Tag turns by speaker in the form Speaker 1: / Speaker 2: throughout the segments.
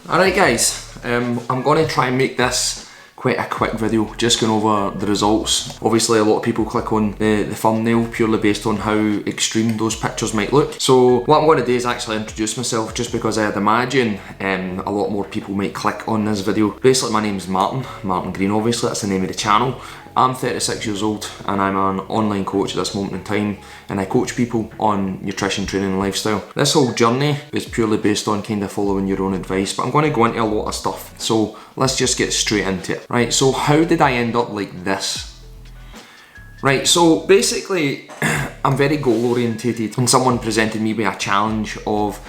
Speaker 1: Alright guys, I'm going to try and make this quite a quick video, just going over the results. Obviously a lot of people click on the thumbnail purely based on how extreme those pictures might look. So what I'm going to do is actually introduce myself, just because I'd imagine a lot more people might click on this video. Basically my name's Martin Green, obviously that's the name of the channel. I'm 36 years old and I'm an online coach at this moment in time, and I coach people on nutrition, training and lifestyle. This whole journey is purely based on kind of following your own advice, but I'm going to go into a lot of stuff. So let's just get straight into it. Right, so how did I end up like this? Right, so basically I'm very goal orientated, and someone presented me with a challenge of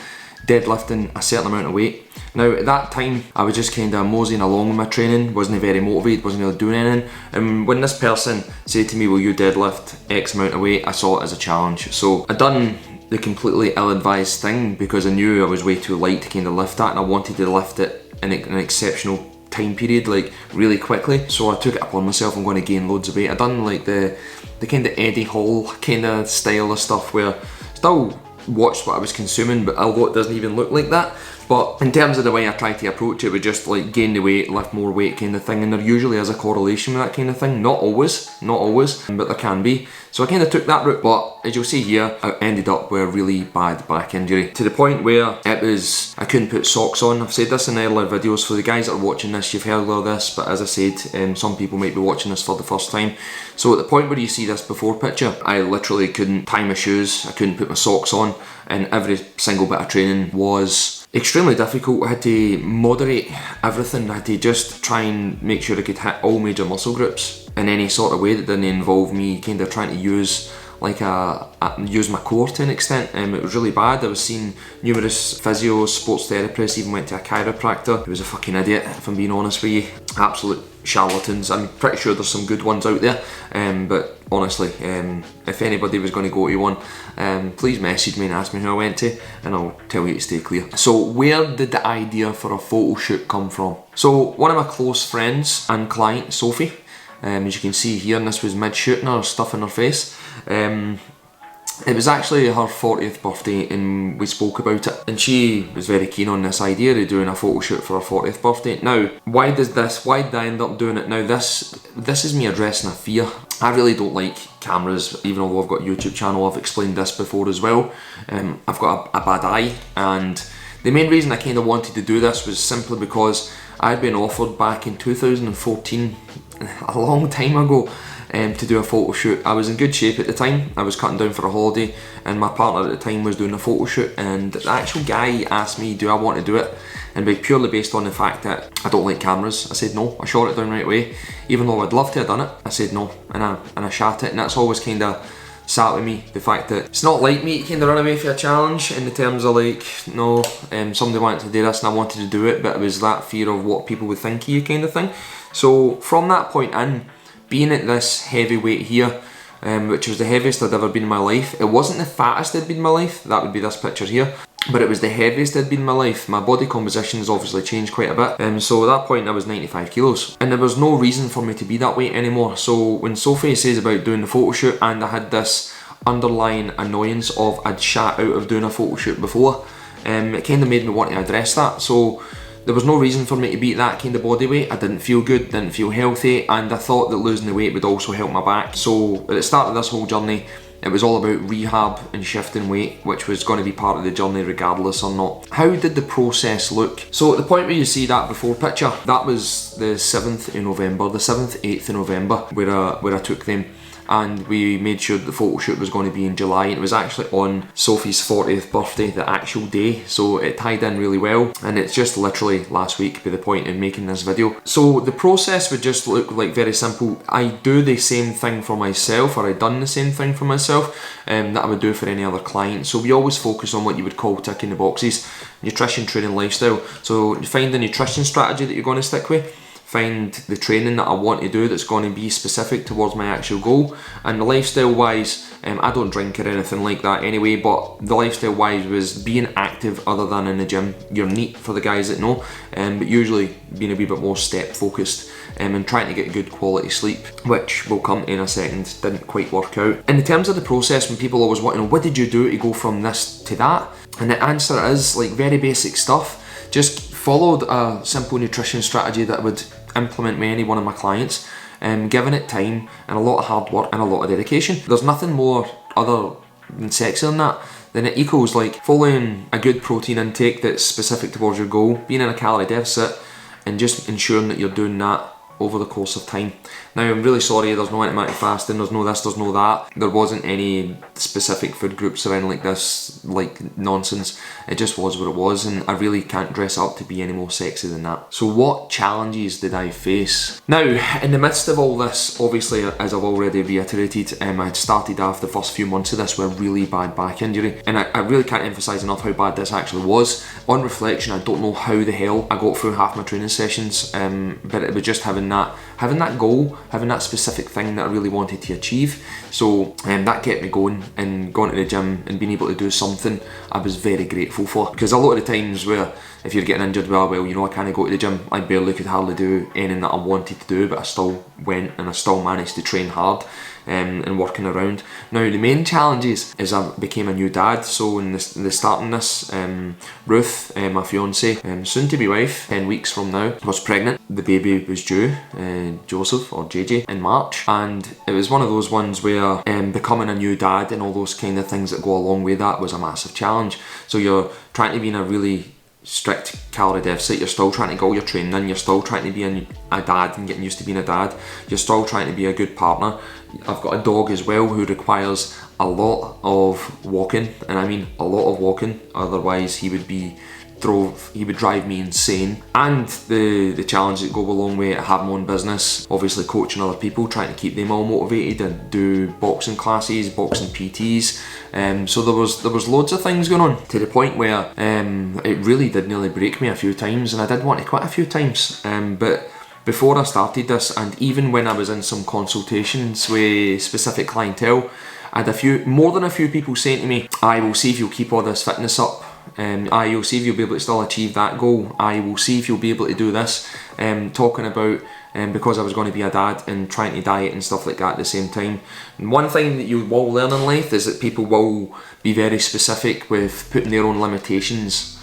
Speaker 1: deadlifting a certain amount of weight. Now at that time I was just kind of moseying along with my training, wasn't very motivated, wasn't really doing anything, and when this person said to me, will you deadlift X amount of weight, I saw it as a challenge. So I done the completely ill-advised thing because I knew I was way too light to kind of lift that, and I wanted to lift it in an exceptional time period, like really quickly. So I took it upon myself, I'm going to gain loads of weight. I done like the kind of Eddie Hall kind of style of stuff, where still watched what I was consuming, but although it doesn't even look like that. But in terms of the way I try to approach it, we just like gain the weight, lift more weight kind of thing, and there usually is a correlation with that kind of thing. Not always, but there can be. So I kind of took that route, but as you'll see here, I ended up with a really bad back injury, to the point where I couldn't put socks on. I've said this in earlier videos. For the guys that are watching this, you've heard of this, but as I said, some people might be watching this for the first time. So at the point where you see this before picture, I literally couldn't tie my shoes, I couldn't put my socks on, and every single bit of training was extremely difficult. I had to moderate everything. I had to just try and make sure I could hit all major muscle groups in any sort of way that didn't involve me kind of trying to use use my core to an extent. It was really bad. I was seeing numerous physios, sports therapists, even went to a chiropractor. He was a fucking idiot, if I'm being honest with you. Absolute charlatans. I'm pretty sure there's some good ones out there, but honestly, if anybody was going to go to one, please message me and ask me who I went to, and I'll tell you to stay clear. So where did the idea for a photo shoot come from? So one of my close friends and client, Sophie, as you can see here, and this was mid-shooting her, stuff in her face. It was actually her 40th birthday and we spoke about it, and she was very keen on this idea of doing a photo shoot for her 40th birthday. Now, why did I end up doing it? Now this is me addressing a fear. I really don't like cameras, even although I've got a YouTube channel. I've explained this before as well. I've got a bad eye, and the main reason I kind of wanted to do this was simply because I'd been offered back in 2014, a long time ago, to do a photo shoot. I was in good shape at the time. I was cutting down for a holiday, and my partner at the time was doing a photo shoot, and the actual guy asked me, do I want to do it? And purely based on the fact that I don't like cameras, I said no. I shot it down right away. Even though I'd love to have done it, I said no, and I shot it. And that's always kind of sat with me, the fact that it's not like me to kind of run away for a challenge in the terms of like, no, somebody wanted to do this and I wanted to do it, but it was that fear of what people would think of you kind of thing. So from that point in, being at this heavy weight here, which was the heaviest I'd ever been in my life. It wasn't the fattest I'd been in my life, that would be this picture here, but it was the heaviest I'd been in my life. My body composition has obviously changed quite a bit, so at that point I was 95 kilos, and there was no reason for me to be that weight anymore. So when Sophie says about doing the photo shoot, and I had this underlying annoyance of I'd shat out of doing a photo shoot before, it kind of made me want to address that. So there was no reason for me to be at that kind of body weight. I didn't feel good, didn't feel healthy, and I thought that losing the weight would also help my back. So at the start of this whole journey, it was all about rehab and shifting weight, which was going to be part of the journey regardless or not. How did the process look? So at the point where you see that before picture, that was the 7th of November, the 7th, 8th of November, where I took them. And we made sure the photo shoot was going to be in July. It was actually on Sophie's 40th birthday, the actual day, so it tied in really well, and it's just literally last week by the point in making this video. So the process would just look like very simple. I do the same thing for myself, or I'd done the same thing for myself, that I would do for any other client. So we always focus on what you would call ticking the boxes: nutrition, training, lifestyle. So you find the nutrition strategy that you're going to stick with, find the training that I want to do that's going to be specific towards my actual goal, and the lifestyle wise, I don't drink or anything like that anyway, but the lifestyle wise was being active other than in the gym. You're neat for the guys that know, but usually being a wee bit more step focused, and trying to get good quality sleep, which we'll come to in a second. Didn't quite work out. In terms of the process, when people always want to know what did you do to go from this to that, and the answer is like very basic stuff. Just followed a simple nutrition strategy that I would implement with any one of my clients, giving it time and a lot of hard work and a lot of dedication. There's nothing more other than sexy than that. Then it equals like following a good protein intake that's specific towards your goal, being in a calorie deficit, and just ensuring that you're doing that over the course of time. Now, I'm really sorry, there's no intermittent fasting, there's no this, there's no that. There wasn't any specific food groups or anything like this, like nonsense. It just was what it was, and I really can't dress up to be any more sexy than that. So what challenges did I face? Now, in the midst of all this, obviously, as I've already reiterated, I had started after the first few months of this with a really bad back injury, and I really can't emphasise enough how bad this actually was. On reflection, I don't know how the hell I got through half my training sessions, but it was just having that goal, having that specific thing that I really wanted to achieve. So that kept me going, and going to the gym and being able to do something I was very grateful for. Because a lot of the times where if you're getting injured, well, you know, I can't go to the gym, I barely could hardly do anything that I wanted to do, but I still went and I still managed to train hard and working around. Now, the main challenges is I became a new dad. So in the starting this, Ruth, my fiance, soon to be wife, 10 weeks from now, was pregnant. The baby was due, Joseph or JJ, in March, and it was one of those ones where becoming a new dad and all those kind of things that go along with that was a massive challenge. So you're trying to be in a really strict calorie deficit, you're still trying to get all your training in, you're still trying to be a dad and getting used to being a dad, you're still trying to be a good partner. I've got a dog as well who requires a lot of walking, and I mean a lot of walking, otherwise he would drive me insane. And the challenges that go along with having my own business, obviously coaching other people, trying to keep them all motivated and do boxing classes, boxing PTs. So there was loads of things going on, to the point where it really did nearly break me a few times, and I did want to quit a few times. But before I started this, and even when I was in some consultations with specific clientele, I had more than a few people saying to me, I will see if you'll keep all this fitness up. You'll see if you'll be able to still achieve that goal. I will see if you'll be able to do this. Talking about because I was going to be a dad and trying to diet and stuff like that at the same time. And one thing that you will learn in life is that people will be very specific with putting their own limitations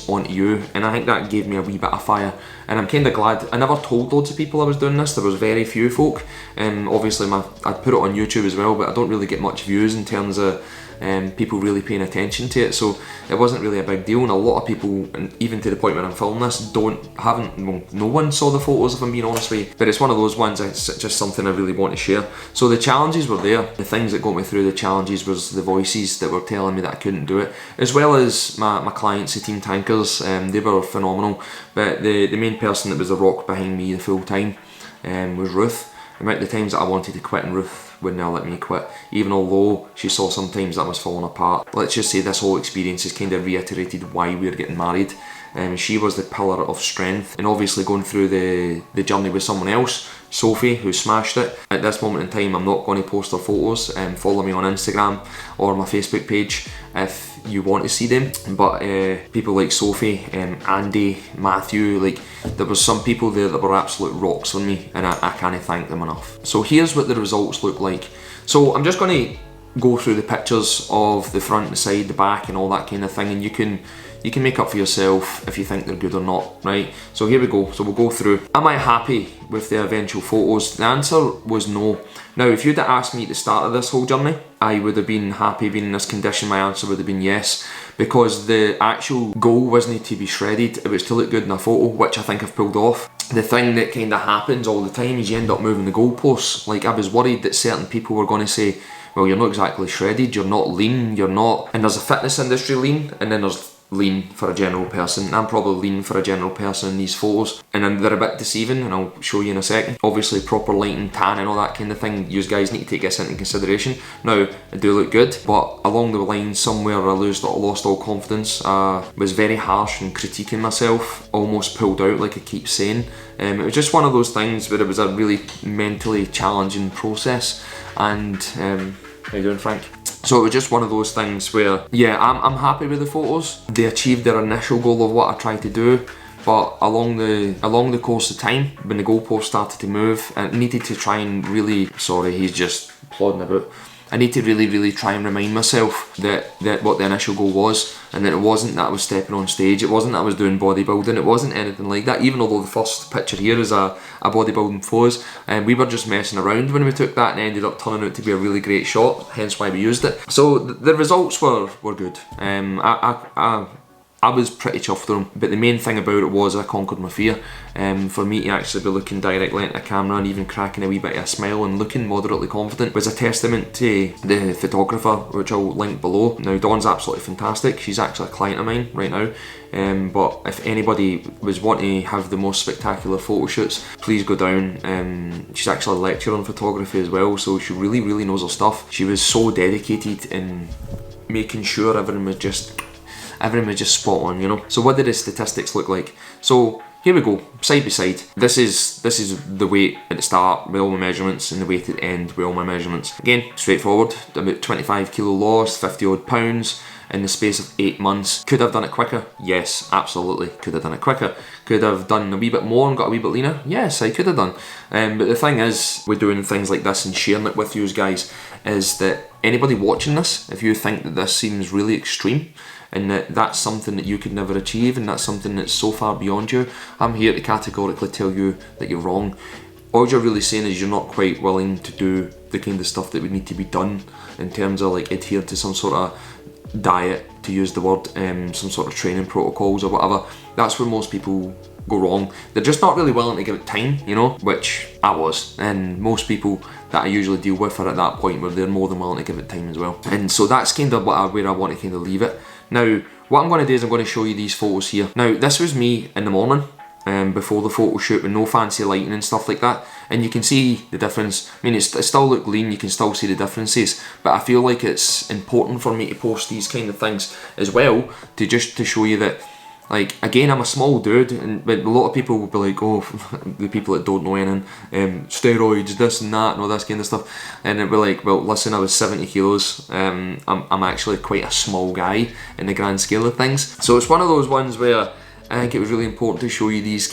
Speaker 1: onto you, and I think that gave me a wee bit of fire. And I'm kind of glad I never told loads of people I was doing this. There was very few folk, and obviously I'd put it on YouTube as well, but I don't really get much views in terms of people really paying attention to it, so it wasn't really a big deal. And a lot of people, and even to the point where I'm filming this, no one saw the photos, if I'm being honest with you. But it's one of those ones, it's just something I really want to share. So the challenges were there. The things that got me through the challenges was the voices that were telling me that I couldn't do it, as well as my clients, the team tankers. They were phenomenal, but the main person that was the rock behind me the full time was Ruth. The amount of times that I wanted to quit, and Ruth wouldn't now let me quit, even although she saw sometimes that I was falling apart. Let's just say this whole experience has kind of reiterated why we were getting married. She was the pillar of strength, and obviously going through the journey with someone else, Sophie, who smashed it. At this moment in time, I'm not going to post her photos. Follow me on Instagram or my Facebook page if you want to see them. But people like Sophie, Andy, Matthew, like there was some people there that were absolute rocks on me, and I can't thank them enough. So here's what the results look like. So I'm just going to go through the pictures of the front, the side, the back, and all that kind of thing, and you can make up for yourself if you think they're good or not, right? So here we go. So we'll go through. Am I happy with the eventual photos? The answer was no. Now, if you'd have asked me at the start of this whole journey, I would have been happy being in this condition. My answer would have been yes, because the actual goal wasn't to be shredded, it was to look good in a photo, which I think I've pulled off. The thing that kind of happens all the time is you end up moving the goalposts. Like, I was worried that certain people were going to say, well, you're not exactly shredded, you're not lean, you're not... And there's a fitness industry lean, and then there's lean for a general person. I'm probably lean for a general person in these photos, and then they're a bit deceiving, and I'll show you in a second. Obviously, proper lighting, tan and all that kind of thing, you guys need to take this into consideration. Now, I do look good, but along the line somewhere I lost all confidence. Was very harsh in critiquing myself, almost pulled out, like I keep saying. It was just one of those things where it was a really mentally challenging process. And how you doing, Frank? So it was just one of those things where, yeah, I'm happy with the photos. They achieved their initial goal of what I tried to do, but along the course of time, when the goalpost started to move, I needed to try and really, sorry, he's just plodding about. I need to really try and remind myself that what the initial goal was, and that it wasn't that I was stepping on stage, it wasn't that I was doing bodybuilding, it wasn't anything like that, even although the first picture here is a bodybuilding pose, and we were just messing around when we took that, and it ended up turning out to be a really great shot, hence why we used it. So the results were good. I was pretty chuffed with them, but the main thing about it was I conquered my fear. For me to actually be looking directly into the camera and even cracking a wee bit of a smile and looking moderately confident was a testament to the photographer, which I'll link below. Now, Dawn's absolutely fantastic. She's actually a client of mine right now. But if anybody was wanting to have the most spectacular photo shoots, please go down. She's actually a lecturer on photography as well, so she really knows her stuff. She was so dedicated in making sure everything was just spot on, you know. So what did the statistics look like? So here we go, side by side. This is the weight at the start with all my measurements, and the weight at the end with all my measurements. Again, straightforward, about 25 kilo loss, 50 odd pounds in the space of 8 months. Could I have done it quicker? Yes, absolutely, could have done it quicker. Could I have done a wee bit more and got a wee bit leaner? Yes, I could have done. But the thing is, with doing things like this and sharing it with you guys, is that anybody watching this, if you think that this seems really extreme, and that's something that you could never achieve, and that's something that's so far beyond you, I'm here to categorically tell you that you're wrong. All you're really saying is you're not quite willing to do the kind of stuff that would need to be done in terms of like adhere to some sort of diet, to use the word, some sort of training protocols or whatever. That's where most people go wrong. They're just not really willing to give it time, you know, which I was, and most people that I usually deal with are at that point where they're more than willing to give it time as well. And so that's kind of where I want to kind of leave it. Now, what I'm going to do is I'm going to show you these photos here. Now, this was me in the morning, before the photo shoot, with no fancy lighting and stuff like that, and you can see the difference. I mean, it still look lean, you can still see the differences, but I feel like it's important for me to post these kind of things as well, to show you that, like, again, I'm a small dude, but a lot of people will be like, oh, the people that don't know anything, steroids, this and that, and all this kind of stuff, and it'll be like, well, listen, I was 70 kilos, I'm actually quite a small guy in the grand scale of things. So it's one of those ones where I think it was really important to show you these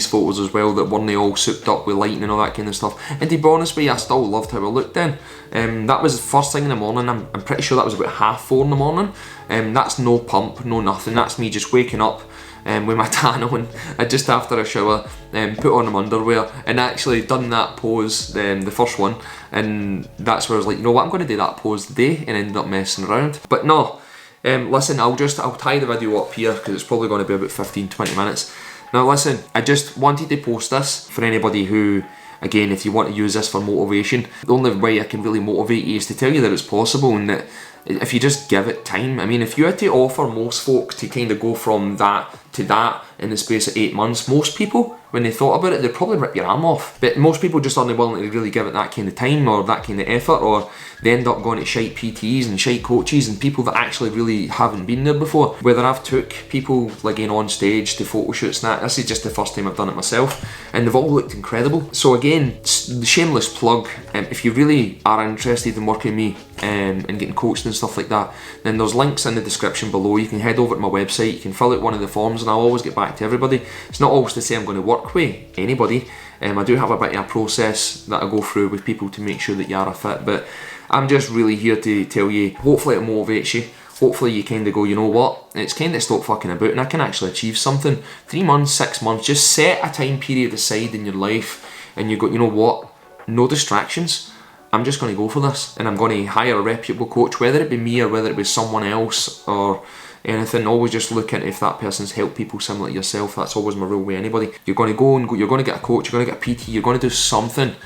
Speaker 1: photos as well, that weren't they all souped up with lighting and all that kind of stuff. And to be honest with you, I still loved how I looked then. That was the first thing in the morning. I'm pretty sure that was about 4:30 in the morning. That's no pump, no nothing. That's me just waking up with my tan on, just after a shower, put on my underwear, and actually done that pose, the first one. And that's where I was like, you know what, I'm going to do that pose today, and ended up messing around. But no. Listen, I'll tie the video up here because it's probably going to be about 15-20 minutes. Now listen, I just wanted to post this for anybody who, again, if you want to use this for motivation, the only way I can really motivate you is to tell you that it's possible, and that if you just give it time. I mean, if you had to offer most folk to kind of go from that to that in the space of 8 months, most people, when they thought about it, they'd probably rip your arm off. But most people just aren't willing to really give it that kind of time or that kind of effort, or they end up going to shite PTs and shite coaches and people that actually really haven't been there before. Whether I've took people like on stage to photo shoots and that, this is just the first time I've done it myself, and they've all looked incredible. So again, shameless plug, if you really are interested in working with me and getting coached and stuff like that, then there's links in the description below. You can head over to my website, you can fill out one of the forms, and I'll always get back to everybody. It's not always to say I'm going to work with anybody. I do have a bit of a process that I go through with people to make sure that you are a fit, but I'm just really here to tell you, hopefully it motivates you. Hopefully you kind of go, you know what, it's kind of stop fucking about and I can actually achieve something. 3 months, 6 months, just set a time period aside in your life and you go, you know what, no distractions. I'm just going to go for this, and I'm going to hire a reputable coach, whether it be me or whether it be someone else or anything. Always just look at if that person's helped people similar to yourself. That's always my rule with anybody. You're going to go and you're going to get a coach, you're going to get a PT, you're going to do something,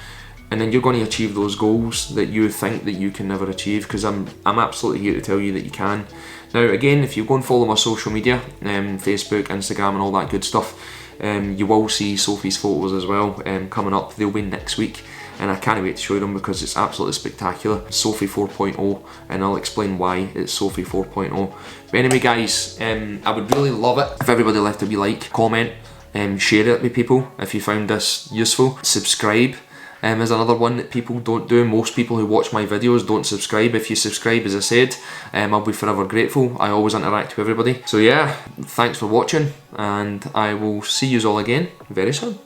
Speaker 1: and then you're going to achieve those goals that you think that you can never achieve, because I'm absolutely here to tell you that you can. Now again, if you go and follow my social media, Facebook, Instagram and all that good stuff, you will see Sophie's photos as well coming up. They'll be next week, and I can't wait to show them because it's absolutely spectacular. Sophie 4.0, and I'll explain why it's Sophie 4.0. But anyway guys, I would really love it if everybody left a wee like, comment, share it with people if you found this useful. Subscribe is another one that people don't do. Most people who watch my videos don't subscribe. If you subscribe, as I said, I'll be forever grateful. I always interact with everybody. So yeah, thanks for watching, and I will see you all again very soon.